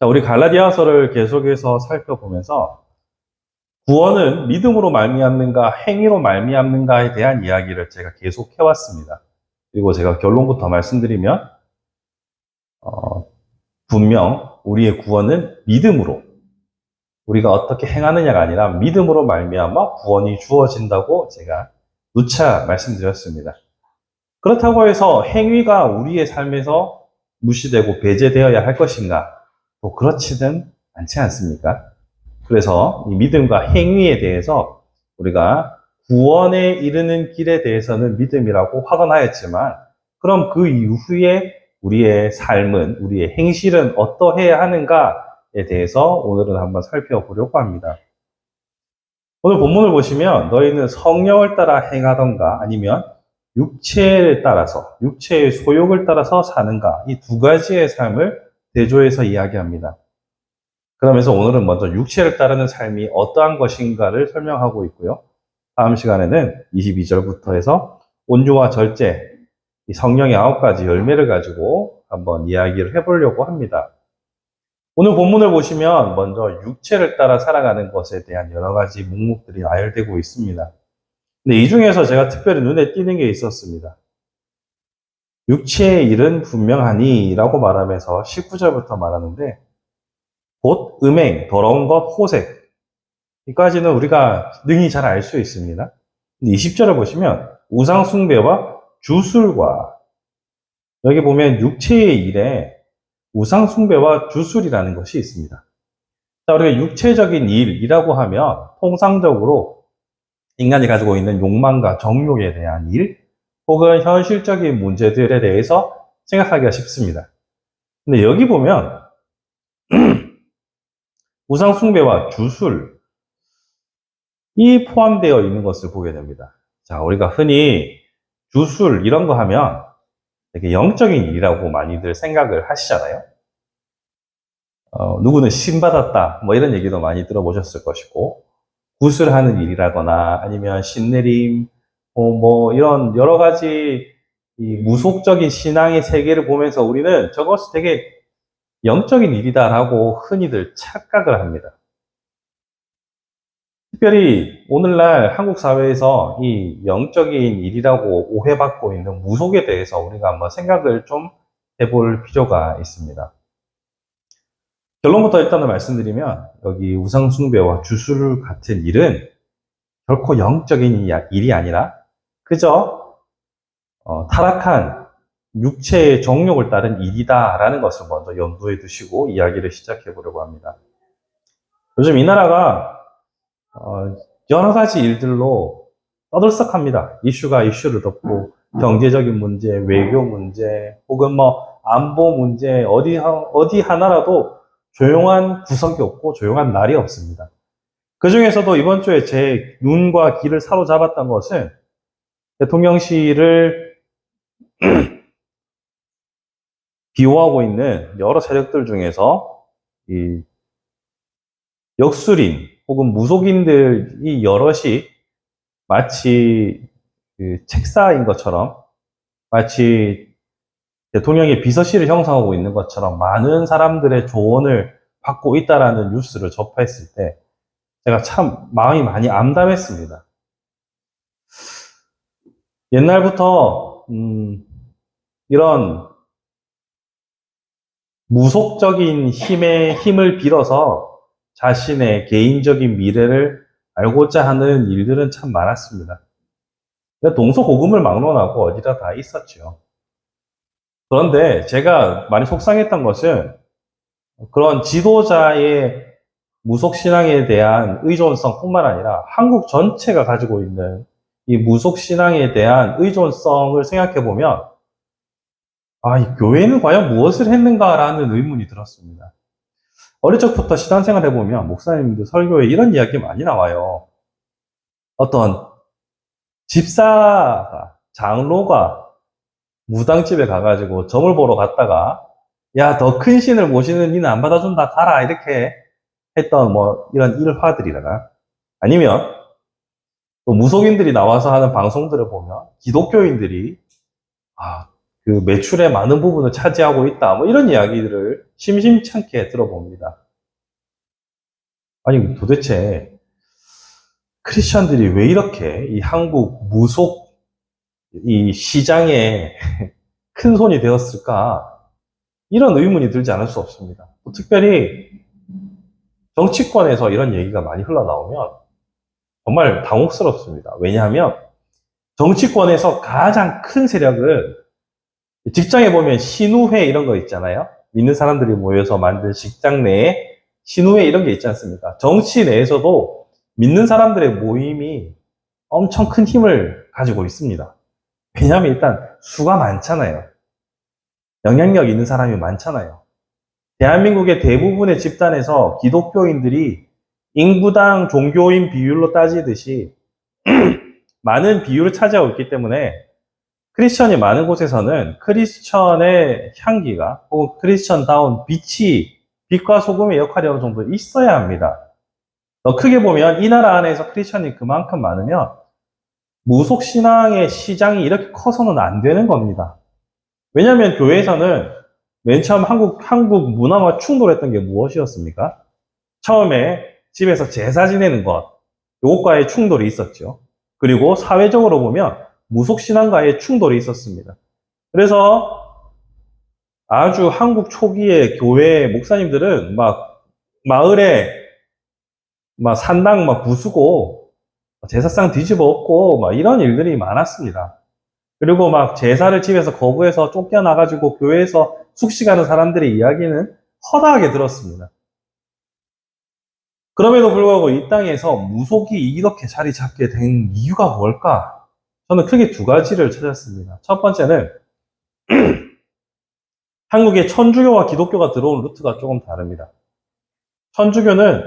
자, 우리 갈라디아서를 계속해서 살펴보면서 구원은 믿음으로 말미암는가 행위로 말미암는가에 대한 이야기를 제가 계속 해왔습니다. 그리고 제가 결론부터 말씀드리면 분명 우리의 구원은 믿음으로, 우리가 어떻게 행하느냐가 아니라 믿음으로 말미암아 구원이 주어진다고 제가 누차 말씀드렸습니다. 그렇다고 해서 행위가 우리의 삶에서 무시되고 배제되어야 할 것인가? 또 그렇지는 않지 않습니까? 그래서 이 믿음과 행위에 대해서 우리가 구원에 이르는 길에 대해서는 믿음이라고 확언하였지만, 그럼 그 이후에 우리의 삶은, 우리의 행실은 어떠해야 하는가에 대해서 오늘은 한번 살펴보려고 합니다. 오늘 본문을 보시면 너희는 성령을 따라 행하던가 아니면 육체를 따라서, 육체의 소욕을 따라서 사는가, 이 두 가지의 삶을 대조해서 이야기합니다. 그러면서 오늘은 먼저 육체를 따르는 삶이 어떠한 것인가를 설명하고 있고요. 다음 시간에는 22절부터 해서 온유와 절제, 이 성령의 9가지 열매를 가지고 한번 이야기를 해보려고 합니다. 오늘 본문을 보시면 먼저 육체를 따라 살아가는 것에 대한 여러 가지 목록들이 나열되고 있습니다. 근데 이 중에서 제가 특별히 눈에 띄는 게 있었습니다. 육체의 일은 분명하니 라고 말하면서 19절부터 말하는데, 곧 음행, 더러운 것, 호색, 이까지는 우리가 능히 잘 알 수 있습니다. 근데 20절을 보시면 우상 숭배와 주술과, 여기 보면 육체의 일에 우상 숭배와 주술이라는 것이 있습니다. 자, 우리가 육체적인 일이라고 하면 통상적으로 인간이 가지고 있는 욕망과 정욕에 대한 일, 혹은 현실적인 문제들에 대해서 생각하기가 쉽습니다. 근데 여기 보면 우상 숭배와 주술, 이 포함되어 있는 것을 보게 됩니다. 자, 우리가 흔히 주술 이런 거 하면 되게 영적인 일이라고 많이들 생각을 하시잖아요. 누구는 신 받았다, 뭐 이런 얘기도 많이 들어보셨을 것이고, 구슬하는 일이라거나 아니면 신내림, 뭐 이런 여러 가지 이 무속적인 신앙의 세계를 보면서 우리는 저것이 되게 영적인 일이다라고 흔히들 착각을 합니다. 특별히 오늘날 한국 사회에서 이 영적인 일이라고 오해받고 있는 무속에 대해서 우리가 한번 생각을 좀 해볼 필요가 있습니다. 결론부터 일단은 말씀드리면, 여기 우상숭배와 주술 같은 일은 결코 영적인 일이 아니라 그저 타락한 육체의 정욕을 따른 일이다라는 것을 먼저 염두에 두시고 이야기를 시작해 보려고 합니다. 요즘 이 나라가 여러 가지 일들로 떠들썩합니다. 이슈가 이슈를 덮고 경제적인 문제, 외교 문제, 혹은 뭐 안보 문제, 어디 하나라도 조용한 구석이 없고 조용한 날이 없습니다. 그 중에서도 이번 주에 제 눈과 귀를 사로잡았던 것은 대통령실을 비호하고 있는 여러 세력들 중에서 이 역술인 혹은 무속인들이 여럿이 마치 그 책사인 것처럼, 마치 대통령의 비서실을 형성하고 있는 것처럼 많은 사람들의 조언을 받고 있다라는 뉴스를 접했을 때 제가 참 마음이 많이 암담했습니다. 옛날부터 이런 무속적인 힘을 빌어서 자신의 개인적인 미래를 알고자 하는 일들은 참 많았습니다. 동서고금을 막론하고 어디다 다 있었죠. 그런데 제가 많이 속상했던 것은 그런 지도자의 무속신앙에 대한 의존성 뿐만 아니라 한국 전체가 가지고 있는 이 무속신앙에 대한 의존성을 생각해보면, 이 교회는 과연 무엇을 했는가라는 의문이 들었습니다. 어릴 적부터 신앙생활 해보면 목사님들 설교에 이런 이야기 많이 나와요. 어떤 집사가, 장로가 무당집에 가가지고 점을 보러 갔다가, 야, 더 큰 신을 모시는 이는 안 받아준다, 가라, 이렇게 했던 뭐 이런 일화들이라나, 아니면 또 무속인들이 나와서 하는 방송들을 보면 기독교인들이 그 매출의 많은 부분을 차지하고 있다. 뭐 이런 이야기들을 심심찮게 들어봅니다. 아니, 도대체 크리스천들이 왜 이렇게 이 한국 무속 이 시장에 큰 손이 되었을까? 이런 의문이 들지 않을 수 없습니다. 특별히 정치권에서 이런 얘기가 많이 흘러나오면 정말 당혹스럽습니다. 왜냐하면 정치권에서 가장 큰 세력은 직장에 보면 신우회 이런 거 있잖아요. 믿는 사람들이 모여서 만든 직장 내에 신우회 이런 게 있지 않습니까? 정치 내에서도 믿는 사람들의 모임이 엄청 큰 힘을 가지고 있습니다. 왜냐하면 일단 수가 많잖아요. 영향력 있는 사람이 많잖아요. 대한민국의 대부분의 집단에서 기독교인들이 인구당 종교인 비율로 따지듯이 많은 비율을 차지하고 있기 때문에 크리스천이 많은 곳에서는 크리스천의 향기가 혹은 크리스천다운 빛과 소금의 역할이 어느 정도 있어야 합니다. 더 크게 보면 이 나라 안에서 크리스천이 그만큼 많으면 무속신앙의 시장이 이렇게 커서는 안 되는 겁니다. 왜냐하면 교회에서는 맨 처음 한국 문화와 충돌했던 게 무엇이었습니까? 처음에 집에서 제사 지내는 것, 이것과의 충돌이 있었죠. 그리고 사회적으로 보면 무속신앙과의 충돌이 있었습니다. 그래서 아주 한국 초기의 교회 목사님들은 막 마을에 막 산당 막 부수고 제사상 뒤집어 엎고 막 이런 일들이 많았습니다. 그리고 막 제사를 집에서 거부해서 쫓겨나가지고 교회에서 숙식하는 사람들의 이야기는 허다하게 들었습니다. 그럼에도 불구하고 이 땅에서 무속이 이렇게 자리 잡게 된 이유가 뭘까? 저는 크게 두 가지를 찾았습니다. 첫 번째는 한국에 천주교와 기독교가 들어온 루트가 조금 다릅니다. 천주교는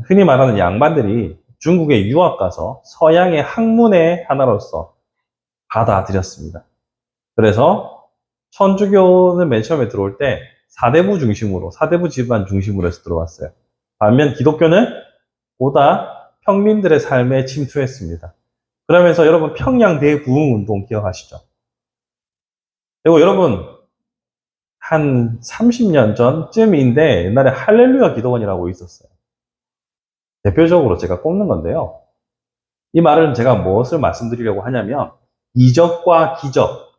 흔히 말하는 양반들이 중국에 유학 가서 서양의 학문의 하나로서 받아들였습니다. 그래서 천주교는 맨 처음에 들어올 때 사대부 집안 중심으로 해서 들어왔어요. 반면 기독교는 보다 평민들의 삶에 침투했습니다. 그러면서 여러분 평양 대부흥운동 기억하시죠? 그리고 여러분 한 30년 전쯤인데 옛날에 할렐루야 기도원이라고 있었어요. 대표적으로 제가 꼽는 건데요. 이 말은 제가 무엇을 말씀드리려고 하냐면 이적과 기적,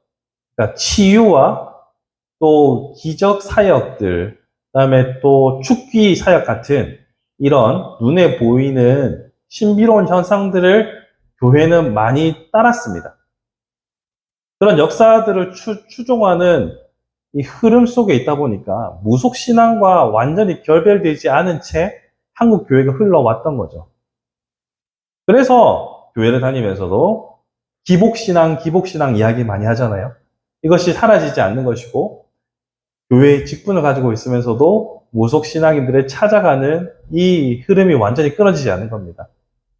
그러니까 치유와 또 기적 사역들, 그다음에 또 축기 사역 같은 이런 눈에 보이는 신비로운 현상들을 교회는 많이 따랐습니다. 그런 역사들을 추종하는 이 흐름 속에 있다 보니까 무속신앙과 완전히 결별되지 않은 채 한국 교회가 흘러왔던 거죠. 그래서 교회를 다니면서도 기복신앙 이야기 많이 하잖아요. 이것이 사라지지 않는 것이고 교회의 직분을 가지고 있으면서도 무속신앙인들을 찾아가는 이 흐름이 완전히 끊어지지 않는 겁니다.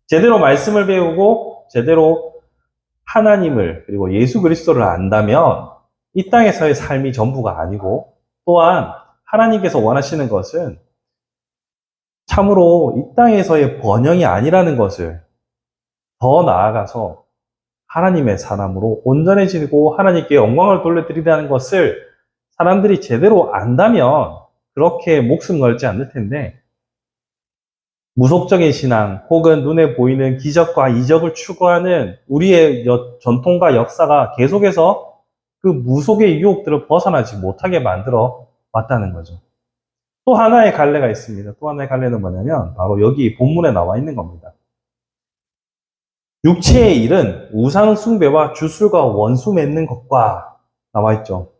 제대로 말씀을 배우고 제대로 하나님을 그리고 예수 그리스도를 안다면 이 땅에서의 삶이 전부가 아니고 또한 하나님께서 원하시는 것은 참으로 이 땅에서의 번영이 아니라는 것을 더 나아가서 하나님의 사람으로 온전해지고 하나님께 영광을 돌려드리라는 것을 사람들이 제대로 안다면 그렇게 목숨 걸지 않을 텐데 무속적인 신앙 혹은 눈에 보이는 기적과 이적을 추구하는 우리의 전통과 역사가 계속해서 그 무속의 유혹들을 벗어나지 못하게 만들어 왔다는 거죠. 또 하나의 갈래가 있습니다. 또 하나의 갈래는 뭐냐면 바로 여기 본문에 나와 있는 겁니다. 육체의 일은 우상 숭배와 주술과 원수 맺는 것과 나와 있죠.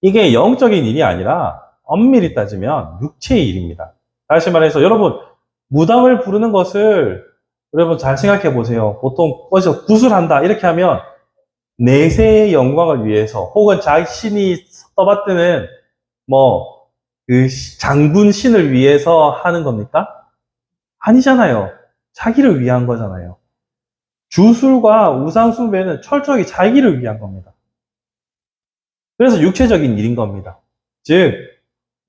이게 영적인 일이 아니라 엄밀히 따지면 육체의 일입니다. 다시 말해서 여러분 무당을 부르는 것을 여러분 잘 생각해 보세요. 보통 어디서 구슬한다 이렇게 하면 내세의 영광을 위해서 혹은 자신이 떠받드는 그 장군 신을 위해서 하는 겁니까? 아니잖아요. 자기를 위한 거잖아요. 주술과 우상 숭배는 철저하게 자기를 위한 겁니다. 그래서 육체적인 일인 겁니다. 즉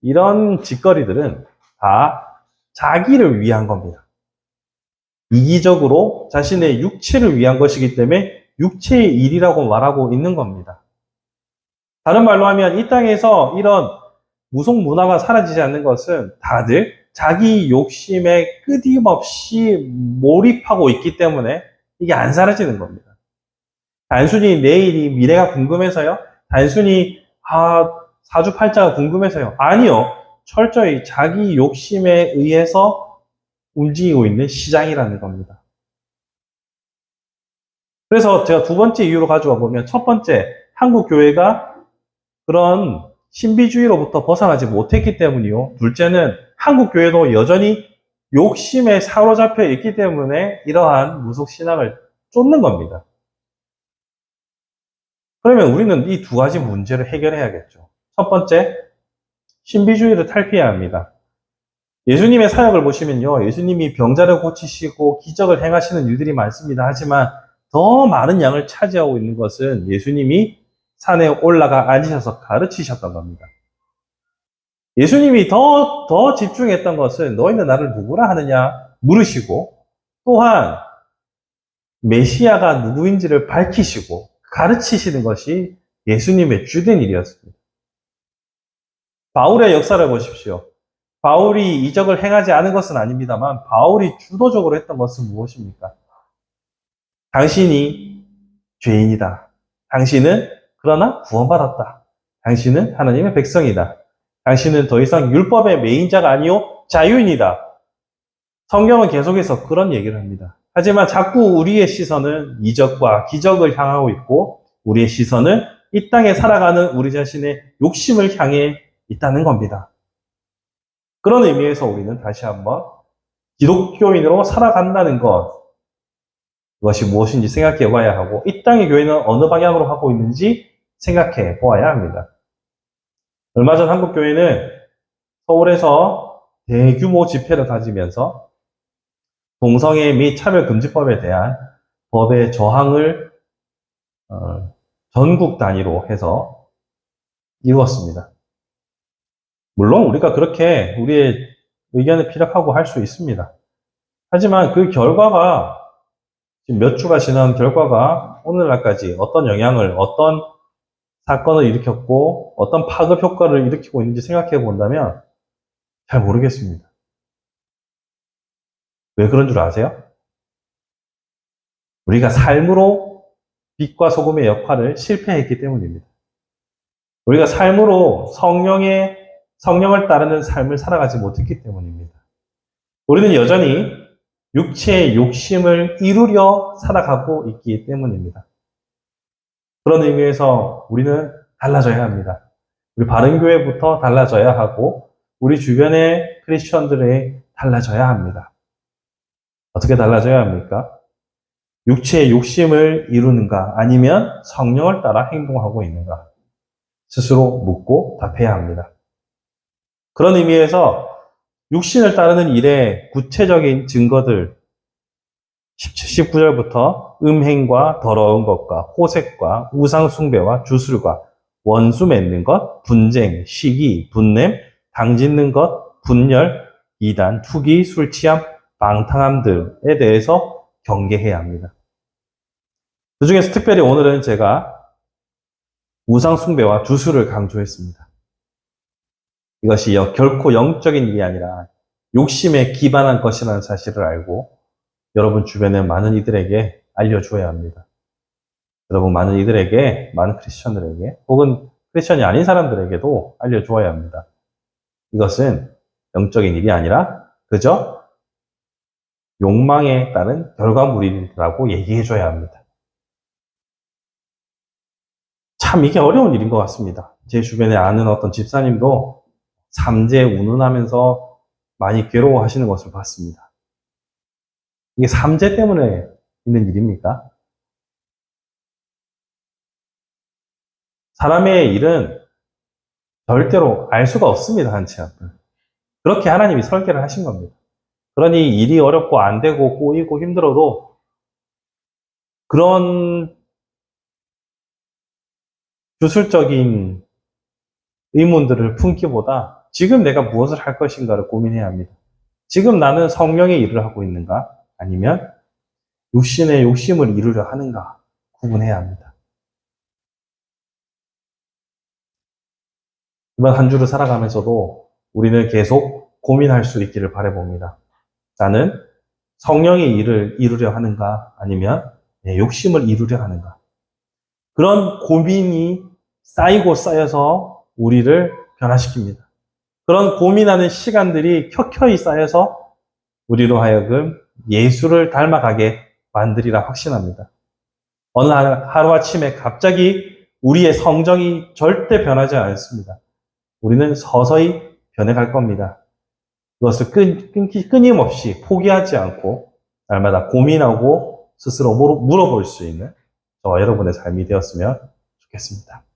이런 짓거리들은 다 자기를 위한 겁니다. 이기적으로 자신의 육체를 위한 것이기 때문에 육체의 일이라고 말하고 있는 겁니다. 다른 말로 하면 이 땅에서 이런 무속 문화가 사라지지 않는 것은 다들 자기 욕심에 끊임없이 몰입하고 있기 때문에 이게 안 사라지는 겁니다. 단순히 내일이 미래가 궁금해서요? 단순히 사주팔자가 궁금해서요? 아니요. 철저히 자기 욕심에 의해서 움직이고 있는 시장이라는 겁니다. 그래서 제가 두 번째 이유로 가져와 보면 첫 번째, 한국 교회가 그런 신비주의로부터 벗어나지 못했기 때문이요. 둘째는 한국 교회도 여전히 욕심에 사로잡혀 있기 때문에 이러한 무속신앙을 쫓는 겁니다. 그러면 우리는 이 두 가지 문제를 해결해야겠죠. 첫 번째, 신비주의를 탈피해야 합니다. 예수님의 사역을 보시면요. 예수님이 병자를 고치시고 기적을 행하시는 일들이 많습니다. 하지만 더 많은 양을 차지하고 있는 것은 예수님이 산에 올라가 앉으셔서 가르치셨던 겁니다. 예수님이 더 집중했던 것은 너희는 나를 누구라 하느냐 물으시고 또한 메시아가 누구인지를 밝히시고 가르치시는 것이 예수님의 주된 일이었습니다. 바울의 역사를 보십시오. 바울이 이적을 행하지 않은 것은 아닙니다만 바울이 주도적으로 했던 것은 무엇입니까? 당신이 죄인이다. 당신은 그러나 구원받았다. 당신은 하나님의 백성이다. 당신은 더 이상 율법의 매인자가 아니요 자유인이다. 성경은 계속해서 그런 얘기를 합니다. 하지만 자꾸 우리의 시선은 이적과 기적을 향하고 있고 우리의 시선은 이 땅에 살아가는 우리 자신의 욕심을 향해 있다는 겁니다. 그런 의미에서 우리는 다시 한번 기독교인으로 살아간다는 것, 그것이 무엇인지 생각해 봐야 하고 이 땅의 교회는 어느 방향으로 하고 있는지 생각해 보아야 합니다. 얼마 전 한국교회는 서울에서 대규모 집회를 가지면서 동성애 및 차별금지법에 대한 법의 저항을 전국 단위로 해서 이루었습니다. 물론 우리가 그렇게 우리의 의견을 피력하고 할 수 있습니다. 하지만 그 결과가 지금 몇 주가 지난 결과가 오늘날까지 어떤 영향을, 어떤 사건을 일으켰고 어떤 파급 효과를 일으키고 있는지 생각해 본다면 잘 모르겠습니다. 왜 그런 줄 아세요? 우리가 삶으로 빛과 소금의 역할을 실패했기 때문입니다. 우리가 삶으로 성령을 따르는 삶을 살아가지 못했기 때문입니다. 우리는 여전히 육체의 욕심을 이루려 살아가고 있기 때문입니다. 그런 의미에서 우리는 달라져야 합니다. 우리 바른교회부터 달라져야 하고 우리 주변의 크리스천들이 달라져야 합니다. 어떻게 달라져야 합니까? 육체의 욕심을 이루는가 아니면 성령을 따라 행동하고 있는가 스스로 묻고 답해야 합니다. 그런 의미에서 육신을 따르는 일의 구체적인 증거들 19절부터 음행과 더러운 것과 호색과 우상숭배와 주술과 원수 맺는 것, 분쟁, 시기, 분냄, 당짓는 것, 분열, 이단, 투기, 술취함, 방탕함들에 대해서 경계해야 합니다. 그 중에서 특별히 오늘은 제가 우상숭배와 주술을 강조했습니다. 이것이 결코 영적인 일이 아니라 욕심에 기반한 것이라는 사실을 알고 여러분 주변에 많은 이들에게 알려줘야 합니다. 여러분 많은 이들에게, 많은 크리스천들에게 혹은 크리스천이 아닌 사람들에게도 알려주어야 합니다. 이것은 영적인 일이 아니라 그저 욕망에 따른 결과물이라고 얘기해줘야 합니다. 참 이게 어려운 일인 것 같습니다. 제 주변에 아는 어떤 집사님도 삼재 운운하면서 많이 괴로워하시는 것을 봤습니다. 이게 삼재 때문에 있는 일입니까? 사람의 일은 절대로 알 수가 없습니다. 한치 앞은. 그렇게 하나님이 설계를 하신 겁니다. 그러니 일이 어렵고 안 되고 꼬이고 힘들어도 그런 주술적인 의문들을 품기보다 지금 내가 무엇을 할 것인가를 고민해야 합니다. 지금 나는 성령의 일을 하고 있는가? 아니면 육신의 욕심을 이루려 하는가? 구분해야 합니다. 이번 한 주를 살아가면서도 우리는 계속 고민할 수 있기를 바라봅니다. 나는 성령의 일을 이루려 하는가 아니면 내 욕심을 이루려 하는가. 그런 고민이 쌓이고 쌓여서 우리를 변화시킵니다. 그런 고민하는 시간들이 켜켜이 쌓여서 우리로 하여금 예수를 닮아가게 만들이라 확신합니다. 어느 하루아침에 갑자기 우리의 성정이 절대 변하지 않습니다. 우리는 서서히 변해갈 겁니다. 그것을 끊임없이 포기하지 않고 날마다 고민하고 스스로 물어볼 수 있는 저와 여러분의 삶이 되었으면 좋겠습니다.